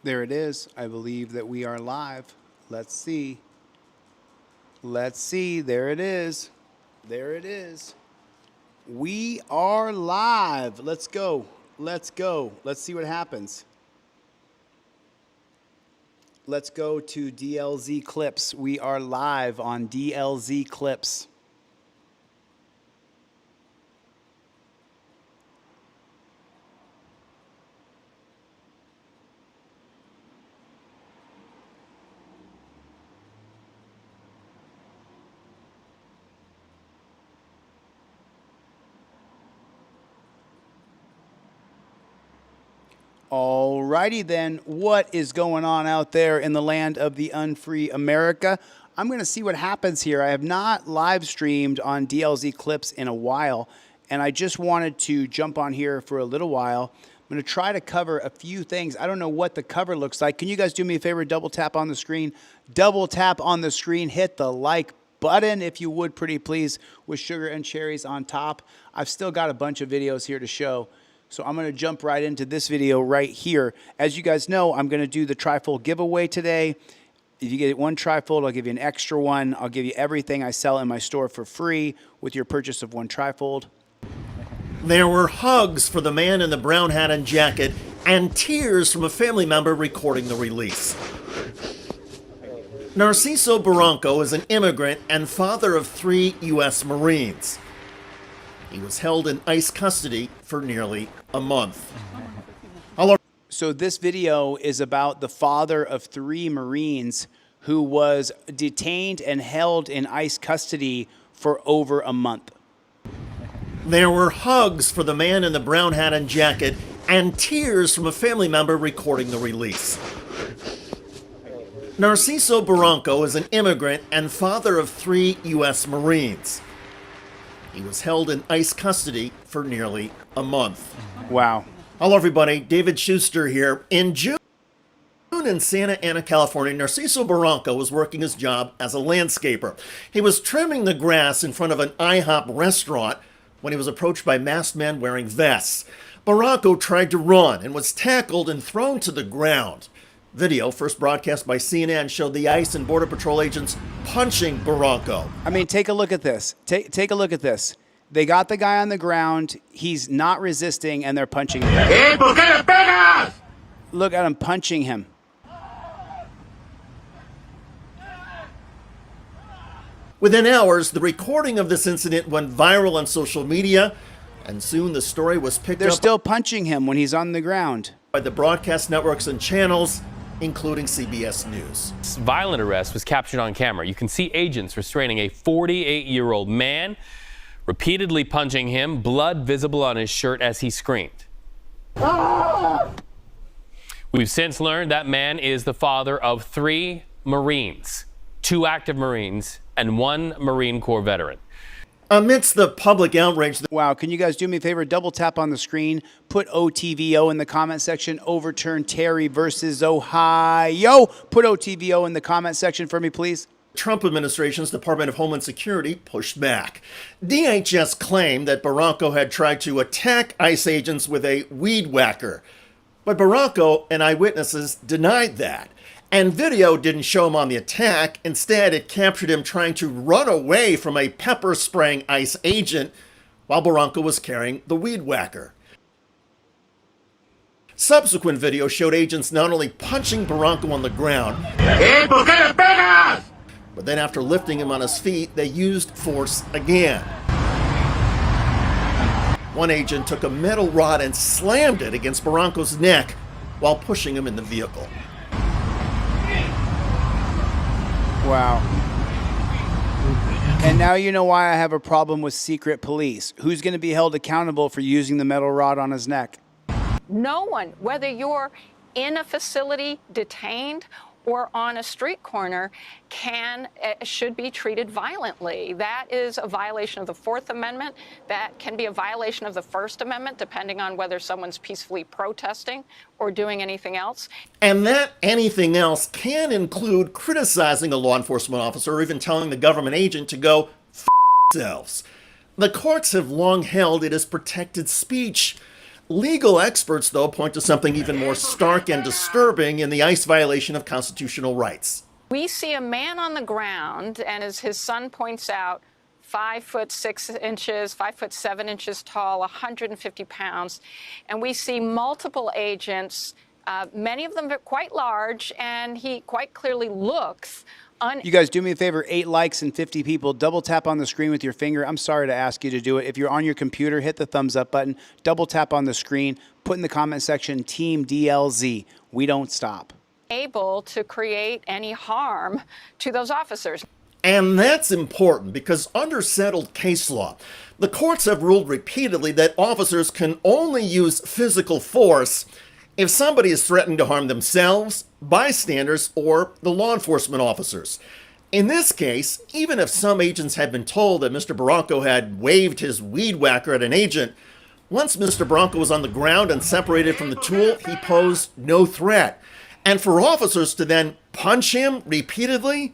There it is. I believe that we are live. Let's see. Let's see. There it is. There it is. We are live. Let's go. Let's go. Let's see what happens. Let's go to DLZ Clips. We are live on DLZ Clips. Alrighty then, what is going on out there in the land of the unfree America? I'm going to see what happens here. I have not live streamed on DLZ Clips in a while, and I just wanted to jump on here for a little while. I'm going to try to cover a few things. I don't know what the cover looks like. Can you guys do me a favor? Double tap on the screen. Double tap on the screen. Hit the like button if you would, pretty please, with sugar and cherries on top. I've still got a bunch of videos here to show. So I'm going to jump right into this video right here. As you guys know, I'm going to do the trifold giveaway today. If you get one trifold, I'll give you an extra one. I'll give you everything I sell in my store for free with your purchase of one trifold. There were hugs for the man in the brown hat and jacket and tears from a family member recording the release. Narciso Baronco is an immigrant and father of 3 U.S. Marines. He was held in ICE custody for nearly a month. So this video is about the father of 3 Marines who was detained and held in ICE custody for over a month. There were hugs for the man in the brown hat and jacket and tears from a family member recording the release. Narciso Baronco is an immigrant and father of 3 U.S. Marines. He was held in ICE custody for nearly a month. Wow. Hello, everybody. David Schuster here. In June in Santa Ana, California, Narciso Baronco was working his job as a landscaper. He was trimming the grass in front of an IHOP restaurant when he was approached by masked men wearing vests. Baronco tried to run and was tackled and thrown to the ground. Video, first broadcast by CNN, showed the ICE and Border Patrol agents punching Baronco. I mean, take a look at this. Take a look at this. They got the guy on the ground. He's not resisting, and they're punching him. ¿Y por qué le pegas? Look at him punching him. Within hours, the recording of this incident went viral on social media, and soon the story was picked They're up still punching him when he's on the ground. by the broadcast networks and channels, including CBS News. This violent arrest was captured on camera. You can see agents restraining a 48-year-old man, repeatedly punching him, blood visible on his shirt as he screamed. We've since learned that man is the father of 3 Marines, 2 active Marines, and 1 Marine Corps veteran. Amidst the public outrage, Wow, can you guys do me a favor? Double tap on the screen, put OTVO in the comment section, overturn Terry versus Ohio. Put OTVO in the comment section for me, please. the Trump administration's Department of Homeland Security pushed back. DHS claimed that Baronco had tried to attack ICE agents with a weed whacker. But Baronco and eyewitnesses denied that. And video didn't show him on the attack. Instead, it captured him trying to run away from a pepper-spraying ICE agent while Baronco was carrying the weed whacker. Subsequent video showed agents not only punching Baronco on the ground, ¿Y por qué le pegas? but then after lifting him on his feet, they used force again. One agent took a metal rod and slammed it against Baronco's neck while pushing him in the vehicle. Wow. And now you know why I have a problem with secret police. Who's going to be held accountable for using the metal rod on his neck? No one, whether you're in a facility detained or on a street corner, should be treated violently. That is a violation of the Fourth Amendment. That can be a violation of the First Amendment, depending on whether someone's peacefully protesting or doing anything else. And that anything else can include criticizing a law enforcement officer or even telling the government agent to go f themselves. The courts have long held it as protected speech. Legal experts, though, point to something even more stark and disturbing in the ICE violation of constitutional rights. We see a man on the ground, and as his son points out, 5'6" 5'7" tall, 150 pounds, and we see multiple agents, many of them are quite large, and he quite clearly looks You guys, do me a favor, 8 likes and 50 people. Double tap on the screen with your finger. I'm sorry to ask you to do it. If you're on your computer, hit the thumbs up button. Double tap on the screen. Put in the comment section, Team DLZ. We don't stop. Able to create any harm to those officers. And that's important because under settled case law, the courts have ruled repeatedly that officers can only use physical force if somebody is threatening to harm themselves, bystanders, or the law enforcement officers. In this case, even if some agents had been told that Mr. Baronco had waved his weed whacker at an agent, once Mr. Baronco was on the ground and separated from the tool, he posed no threat. And for officers to then punch him repeatedly,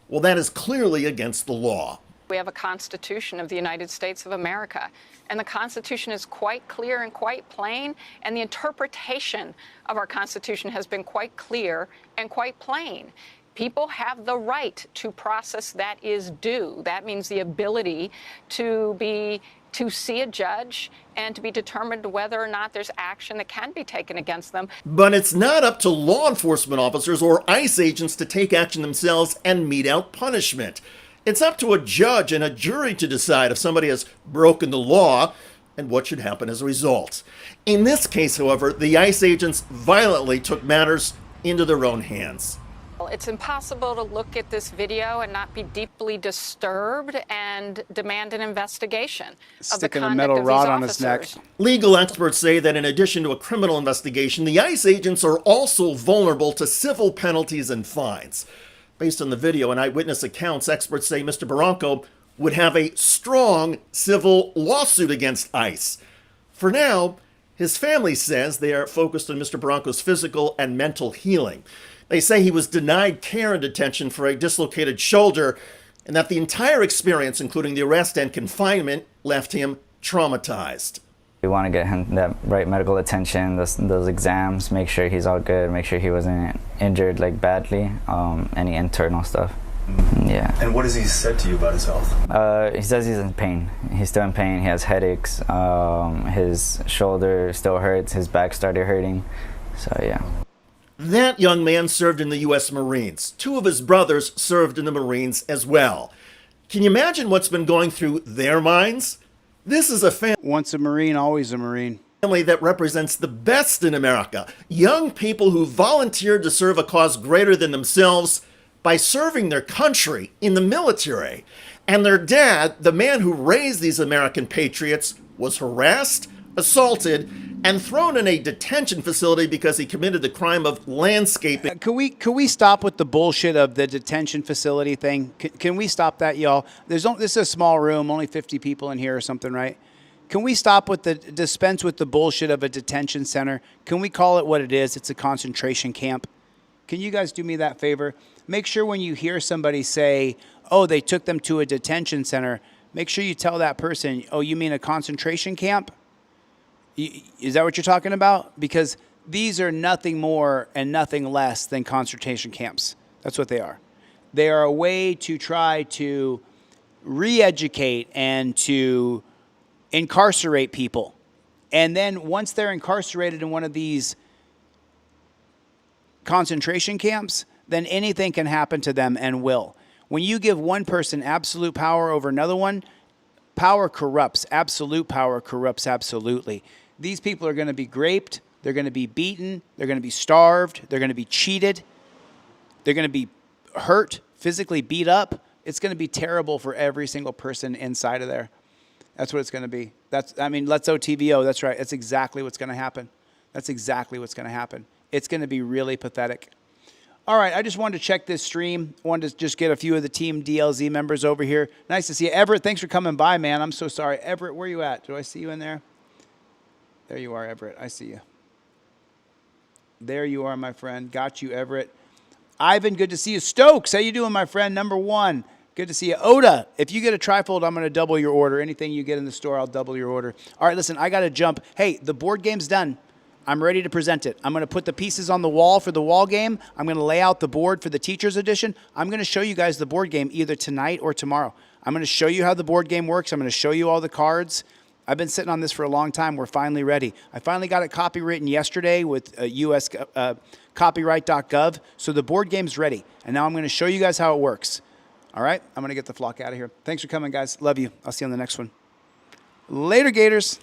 well, that is clearly against the law. We have a Constitution of the United States of America, and the Constitution is quite clear and quite plain, and the interpretation of our Constitution has been quite clear and quite plain. People have the right to process that is due. That means the ability to see a judge and to be determined whether or not there's action that can be taken against them. But it's not up to law enforcement officers or ICE agents to take action themselves and mete out punishment. It's up to a judge and a jury to decide if somebody has broken the law and what should happen as a result. In this case, however, the ICE agents violently took matters into their own hands. It's impossible to look at this video and not be deeply disturbed and demand an investigation of the Sticking a conduct metal of rod these on his neck. officers. Legal experts say that in addition to a criminal investigation, the ICE agents are also vulnerable to civil penalties and fines. Based on the video and eyewitness accounts, experts say Mr. Baronco would have a strong civil lawsuit against ICE. For now, his family says they are focused on Mr. Baronco's physical and mental healing. They say he was denied care in detention for a dislocated shoulder and that the entire experience, including the arrest and confinement, left him traumatized. We want to get him that right medical attention, those exams, make sure he's all good, make sure he wasn't injured like badly, any internal stuff. Yeah. And what has he said to you about his health? He says he's in pain. He's still in pain. He has headaches. His shoulder still hurts. His back started hurting. So yeah. That young man served in the U.S. Marines. 2 of his brothers served in the Marines as well. Can you imagine what's been going through their minds? This is a family. Once a Marine, always a Marine. Family that represents the best in America. Young people who volunteered to serve a cause greater than themselves by serving their country in the military. And their dad, the man who raised these American patriots, was harassed, assaulted, and thrown in a detention facility because he committed the crime of landscaping. Can we stop with the bullshit of the detention facility thing? Can we stop that, y'all? This is a small room, only 50 people in here or something, right? Can we stop with dispense with the bullshit of a detention center? Can we call it what it is? It's a concentration camp. Can you guys do me that favor? Make sure when you hear somebody say, oh, they took them to a detention center, make sure you tell that person, oh, you mean a concentration camp? Is that what you're talking about? Because these are nothing more and nothing less than concentration camps. That's what they are. They are a way to try to re-educate and to incarcerate people. And then once they're incarcerated in one of these concentration camps, then anything can happen to them and will. When you give one person absolute power over another one, power corrupts. Absolute power corrupts absolutely. These people are going to be raped. They're going to be beaten. They're going to be starved. They're going to be cheated. They're going to be hurt, physically beat up. It's going to be terrible for every single person inside of there. That's what it's going to be. Let's OTVO. That's right. That's exactly what's going to happen. That's exactly what's going to happen. It's going to be really pathetic. All right, I just wanted to check this stream. I wanted to just get a few of the Team DLZ members over here. Nice to see you. Everett, thanks for coming by, man. I'm so sorry. Everett, where you at? Do I see you in there? There you are, Everett. I see you. There you are, my friend. Got you, Everett. Ivan, good to see you. Stokes, how you doing, my friend? Number 1. Good to see you. Oda, if you get a trifold, I'm going to double your order. Anything you get in the store, I'll double your order. All right, listen, I got to jump. Hey, the board game's done. I'm ready to present it. I'm going to put the pieces on the wall for the wall game. I'm going to lay out the board for the teacher's edition. I'm going to show you guys the board game either tonight or tomorrow. I'm going to show you how the board game works. I'm going to show you all the cards. I've been sitting on this for a long time. We're finally ready. I finally got it copywritten yesterday with US copyright.gov. So the board game's ready. And now I'm going to show you guys how it works. All right? I'm going to get the flock out of here. Thanks for coming, guys. Love you. I'll see you on the next one. Later, Gators.